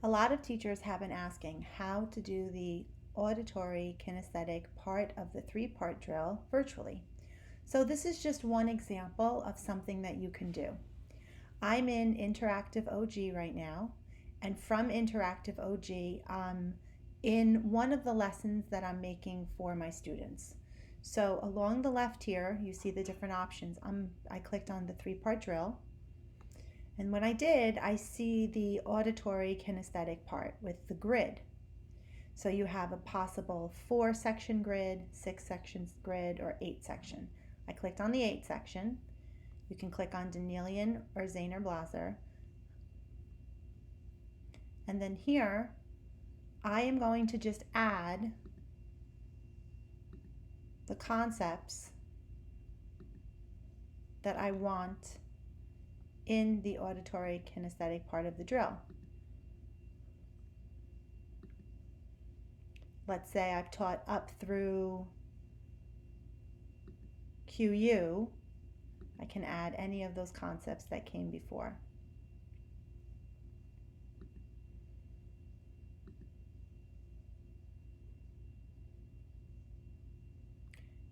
lot of teachers have been asking how to do the auditory kinesthetic part of the three-part drill virtually. So this is just one example of something that you can do. I'm in Interactive OG right now, and from Interactive OG, in one of the lessons that I'm making for my students. So along the left here, you see the different options. I clicked on the three-part drill. And when I did, I see the auditory kinesthetic part with the grid. So you have a possible 4-section grid, 6-sections grid, or 8-section. I clicked on the 8-section. You can click on Danielian or Zahner Blaser. And then here, I am going to just add the concepts that I want in the auditory kinesthetic part of the drill. Let's say I've taught up through QU. I can add any of those concepts that came before.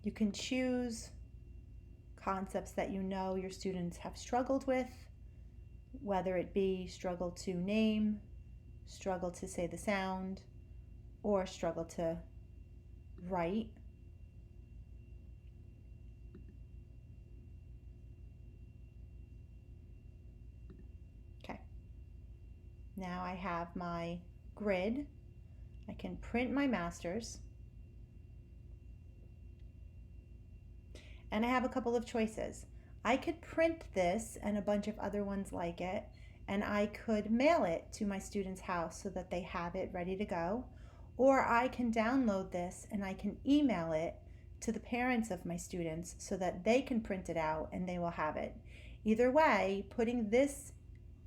You can choose concepts that you know your students have struggled with, whether it be struggle to name, struggle to say the sound, or struggle to write. Okay. Now I have my grid. I can print my masters. And I have a couple of choices. I could print this and a bunch of other ones like it, and I could mail it to my student's house so that they have it ready to go. Or I can download this and I can email it to the parents of my students so that they can print it out and they will have it. Either way, putting this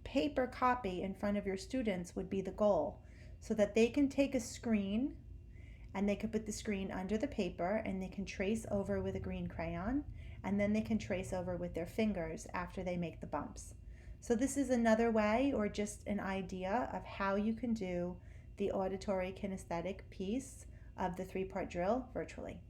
paper copy in front of your students would be the goal, so that they can take a screen and they could put the screen under the paper and they can trace over with a green crayon, and then they can trace over with their fingers after they make the bumps. So this is another way, or just an idea of how you can do the auditory kinesthetic piece of the three-part drill virtually.